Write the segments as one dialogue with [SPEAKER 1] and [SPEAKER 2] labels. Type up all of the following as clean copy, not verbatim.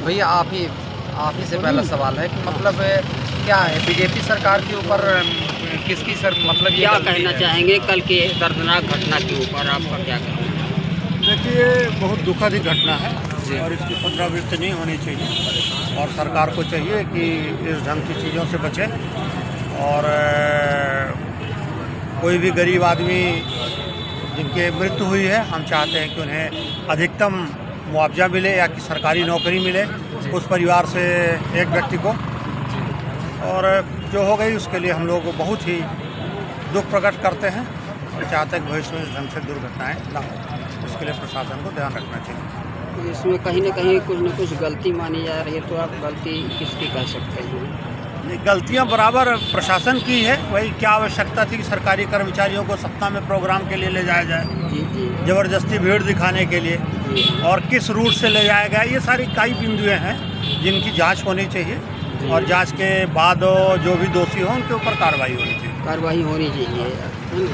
[SPEAKER 1] भैया आप ही से पहला सवाल है कि मतलब क्या है बीजेपी सरकार के ऊपर किसकी मतलब ये
[SPEAKER 2] क्या कहना चाहेंगे कल के दर्दनाक घटना के ऊपर, आपका क्या कहना है?
[SPEAKER 3] देखिए, बहुत दुखद ही घटना है और इसकी पुनरावृत्ति नहीं होनी चाहिए और सरकार को चाहिए कि इस ढंग की चीज़ों से बचे और कोई भी गरीब आदमी जिनकी मृत्यु हुई है, हम चाहते हैं कि उन्हें अधिकतम मुआवजा मिले या कि सरकारी नौकरी मिले उस परिवार से एक व्यक्ति को, और जो हो गई उसके लिए हम लोग बहुत ही दुख प्रकट करते हैं और चाहते हैं कि भविष्य में इस ढंग से दुर्घटनाएँ ना हो। इसके लिए प्रशासन को ध्यान रखना चाहिए।
[SPEAKER 2] इसमें कहीं न कहीं कुछ न कुछ गलती मानी जा रही है, तो आप गलती किसकी कह सकते हैं?
[SPEAKER 3] गलतियां बराबर प्रशासन की है। वही क्या आवश्यकता थी कि सरकारी कर्मचारियों को सप्ताह में प्रोग्राम के लिए ले जाया जाए,
[SPEAKER 2] जी
[SPEAKER 3] ज़बरदस्ती भीड़ दिखाने के लिए, और किस रूट से ले जाया गया, ये सारी कई बिंदुएँ हैं जिनकी जांच होनी चाहिए और जांच के बाद जो भी दोषी हो उनके ऊपर कार्रवाई होनी चाहिए।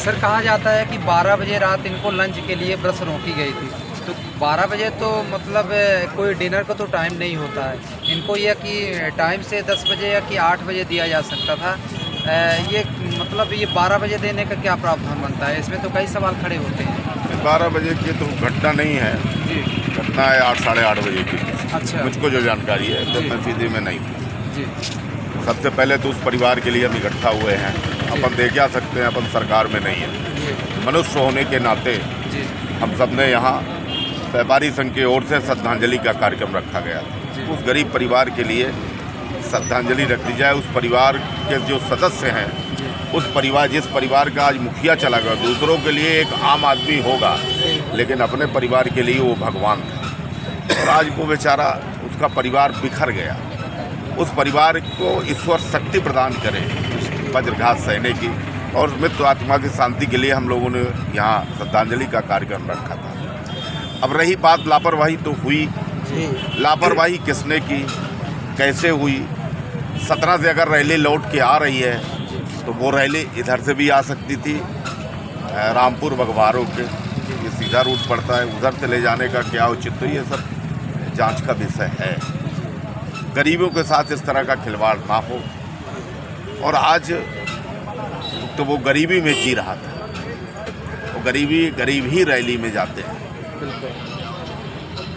[SPEAKER 1] सर कहा जाता है कि 12 बजे रात इनको लंच के लिए बस रोकी गई थी, तो 12 बजे तो मतलब कोई डिनर का तो टाइम नहीं होता है, इनको यह कि टाइम से 10 बजे या कि 8 बजे दिया जा सकता था। ये मतलब ये 12 बजे देने का क्या प्रावधान बनता है? इसमें तो कई सवाल खड़े होते हैं।
[SPEAKER 4] 12 बजे की तो घटना नहीं है
[SPEAKER 1] जी,
[SPEAKER 4] घटना है 8 साढ़े 8 बजे की।
[SPEAKER 1] अच्छा,
[SPEAKER 4] मुझको जो जानकारी है तो तनफीदी में नहीं थी।
[SPEAKER 1] जी,
[SPEAKER 4] सबसे पहले तो उस परिवार के लिए हम इकट्ठा हुए हैं। अपन देख जा सकते हैं, अपन सरकार में नहीं है, मनुष्य होने के नाते
[SPEAKER 1] जी,
[SPEAKER 4] हम सब ने यहाँ व्यापारी संघ की ओर से श्रद्धांजलि का कार्यक्रम रखा गया था। उस गरीब परिवार के लिए श्रद्धांजलि रख दी जाए। उस परिवार के जो सदस्य हैं, उस परिवार जिस परिवार का आज मुखिया चला गया, दूसरों के लिए एक आम आदमी होगा, लेकिन अपने परिवार के लिए वो भगवान था। और आज वो बेचारा, उसका परिवार बिखर गया। उस परिवार को ईश्वर शक्ति प्रदान करे वज्रघात सहने की, और मृत्यु आत्मा की शांति के लिए हम लोगों ने यहाँ श्रद्धांजलि का कार्यक्रम रखा था। अब रही बात लापरवाही, तो हुई। लापरवाही किसने की, कैसे हुई? 17 से अगर रैली लौट के आ रही है तो वो रैली इधर से भी आ सकती थी, रामपुर बगवारों के, ये सीधा रूट पड़ता है, उधर से ले जाने का क्या उचित, तो ये सब जांच का विषय है। गरीबों के साथ इस तरह का खिलवाड़ ना हो। और आज तो वो गरीबी में जी रहा था, वो गरीब ही रैली में जाते हैं।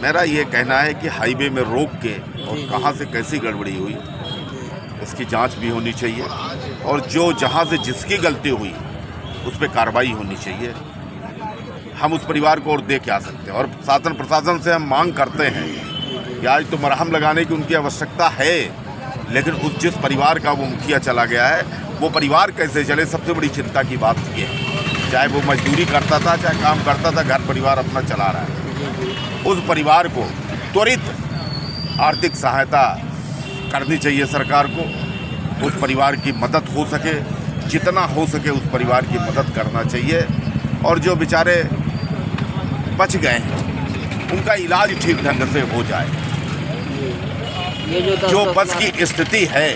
[SPEAKER 4] मेरा ये कहना है कि हाईवे में रोक के और कहाँ से कैसी गड़बड़ी हुई, इसकी जांच भी होनी चाहिए, और जो जहाँ से जिसकी गलती हुई उस पर कार्रवाई होनी चाहिए। हम उस परिवार को और दे के आ सकते हैं, और शासन प्रशासन से हम मांग करते हैं कि आज तो मरहम लगाने की उनकी आवश्यकता है, लेकिन उस जिस परिवार का वो मुखिया चला गया है, वो परिवार कैसे चले, सबसे बड़ी चिंता की बात ये है। चाहे वो मजदूरी करता था, चाहे काम करता था, घर परिवार अपना चला रहा है। उस परिवार को त्वरित आर्थिक सहायता करनी चाहिए सरकार को। उस परिवार की मदद हो सके, जितना हो सके उस परिवार की मदद करना चाहिए, और जो बेचारे बच गए हैं उनका इलाज ठीक ढंग से हो जाए।
[SPEAKER 2] ये
[SPEAKER 4] जो बस की स्थिति है,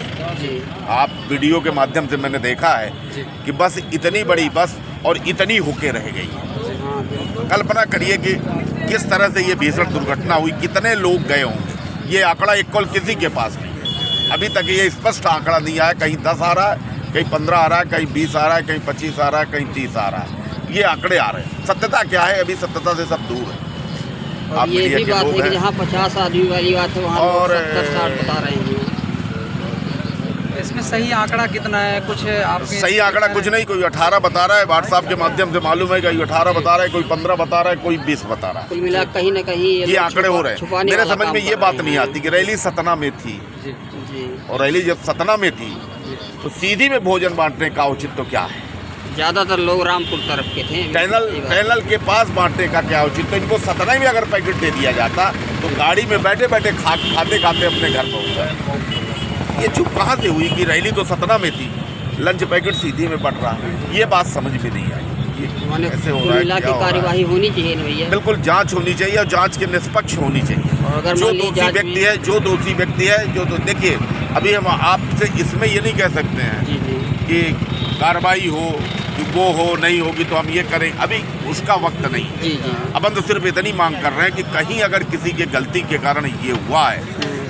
[SPEAKER 4] आप वीडियो के माध्यम से मैंने देखा है कि बस इतनी बड़ी बस और इतनी होके रह गई है। कल्पना करिए कि किस तरह से ये भीषण दुर्घटना हुई, कितने लोग गए होंगे। ये आंकड़ा एक कॉल किसी के पास नहीं है, अभी तक ये स्पष्ट आंकड़ा नहीं आया। कहीं 10 आ रहा है, कहीं 15 आ रहा है, कहीं 20 आ रहा है, कहीं 25 आ रहा है, कहीं 30 आ रहा है। ये आंकड़े आ रहे हैं। सत्यता क्या है, अभी सत्यता से सब दूर है।
[SPEAKER 2] और ये भी बात है कि जहाँ 50 आदमी वाली बात है, वहाँ
[SPEAKER 4] और
[SPEAKER 2] 70-60 बता रहे हैं।
[SPEAKER 1] इसमें सही आंकड़ा कितना है? कुछ आप
[SPEAKER 4] सही आंकड़ा कुछ नहीं, कोई 18 बता रहा है, व्हाट्सएप के माध्यम से मालूम है, कोई 18 बता रहा है, कोई 15 बता रहा है, कोई 20 बता रहा है।
[SPEAKER 2] कुल मिला कहीं न कहीं
[SPEAKER 4] ये आंकड़े हो रहे हैं। मेरे समझ में ये बात नहीं आती कि रैली सतना में थी, और रैली जब सतना में थी तो सीधी में भोजन बांटने का औचित्य तो क्या है?
[SPEAKER 2] ज़्यादातर लोग रामपुर तरफ के थे।
[SPEAKER 4] टनल के पास बांटने का क्या उचित? तो इनको सतना में अगर पैकेट दे दिया जाता तो गाड़ी में बैठे बैठे खाते खाते अपने घर पहुँच जाए। ये चुप कहाँ से हुई कि रैली तो सतना में थी, लंच पैकेट सीधी में बट रहा है? ये बात समझ में नहीं आई। ऐसे हो रहा है,
[SPEAKER 2] कार्यवाही होनी चाहिए भैया।
[SPEAKER 4] बिल्कुल जांच होनी चाहिए, और जांच के निष्पक्ष होनी चाहिए।
[SPEAKER 2] और अगर
[SPEAKER 4] जो दोषी व्यक्ति है जो तो देखिए, अभी हम आपसे इसमें ये नहीं कह सकते हैं कि कार्रवाई हो कि वो हो नहीं होगी तो हम ये करें, अभी उसका वक्त नहीं है।
[SPEAKER 2] जी जी।
[SPEAKER 4] अब हम तो सिर्फ इतनी मांग कर रहे हैं कि कहीं अगर किसी की गलती के कारण ये हुआ है,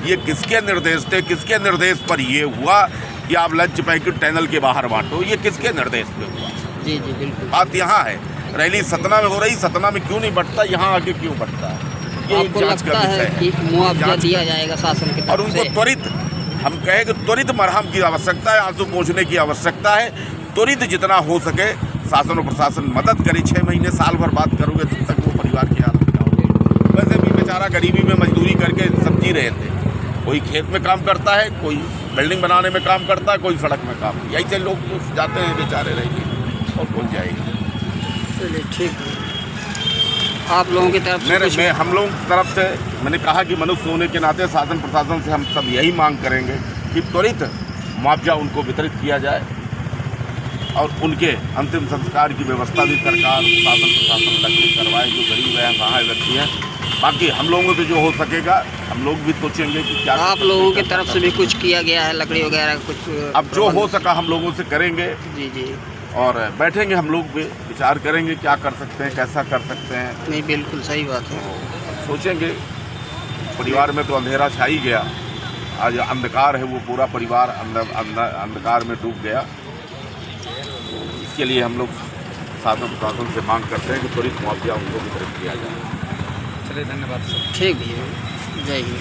[SPEAKER 4] ये किसके निर्देश थे, किसके निर्देश पर ये हुआ कि आप लंच पैकेट टनल के बाहर बांटो, ये किसके निर्देश पे हुआ?
[SPEAKER 2] जी जी बिल्कुल।
[SPEAKER 4] बात यहाँ है, रैली सतना में हो रही, सतना में क्यों नहीं बढ़ता, यहाँ आके क्यों बढ़ता है, ये एक
[SPEAKER 2] आपको
[SPEAKER 4] जांच
[SPEAKER 2] लगता
[SPEAKER 4] का
[SPEAKER 2] है
[SPEAKER 4] विषय
[SPEAKER 2] कि
[SPEAKER 4] है।
[SPEAKER 2] मुआवजा
[SPEAKER 4] जांच
[SPEAKER 2] दिया
[SPEAKER 4] का-
[SPEAKER 2] जाएगा शासन की
[SPEAKER 4] और
[SPEAKER 2] तरफ
[SPEAKER 4] उनको
[SPEAKER 2] से?
[SPEAKER 4] त्वरित, हम कहें कि त्वरित मरहम की आवश्यकता है, आंसू पोंछने की आवश्यकता है, त्वरित जितना हो सके शासन और प्रशासन मदद करे। 6 महीने साल भर बात करोगे तब तक वो परिवार की हालत क्या होगी। वैसे भी बेचारा गरीबी में मजदूरी करके सब जी रहे थे, कोई खेत में काम करता है, कोई बिल्डिंग बनाने में काम करता है, कोई सड़क में काम, यही से लोग तो जाते हैं बेचारे रहेंगे और कौन जाएगा।
[SPEAKER 2] चलिए ठीक है। आप लोगों की तरफ से कुछ-
[SPEAKER 4] हम लोगों की तरफ से मैंने कहा कि मनुष्य होने के नाते शासन प्रशासन से हम सब यही मांग करेंगे कि त्वरित मुआवजा उनको वितरित किया जाए और उनके अंतिम संस्कार की व्यवस्था भी सरकार शासन प्रशासन लग करवाए, जो गरीब हैं, वहाँ व्यक्ति हैं। बाकी हम लोगों से जो हो सकेगा हम लोग भी सोचेंगे कि क्या
[SPEAKER 2] आप लोगों की तरफ से भी कुछ किया गया है, लकड़ी वगैरह कुछ?
[SPEAKER 4] अब जो हो सका हम लोगों से करेंगे
[SPEAKER 2] जी जी।
[SPEAKER 4] और बैठेंगे हम लोग भी विचार करेंगे क्या कर सकते हैं, कैसा कर सकते हैं,
[SPEAKER 2] नहीं बिल्कुल सही बात है।
[SPEAKER 4] सोचेंगे। परिवार में तो अंधेरा छा ही गया, आज अंधकार है, वो पूरा परिवार अंधकार में डूब गया। इसके लिए हम लोग शासन प्रशासन से मांग करते हैं कि त्वरित मुआवजा उनको वितरित किया जाए।
[SPEAKER 1] चलिए धन्यवाद सर।
[SPEAKER 2] ठीक भैया, जय हिंद।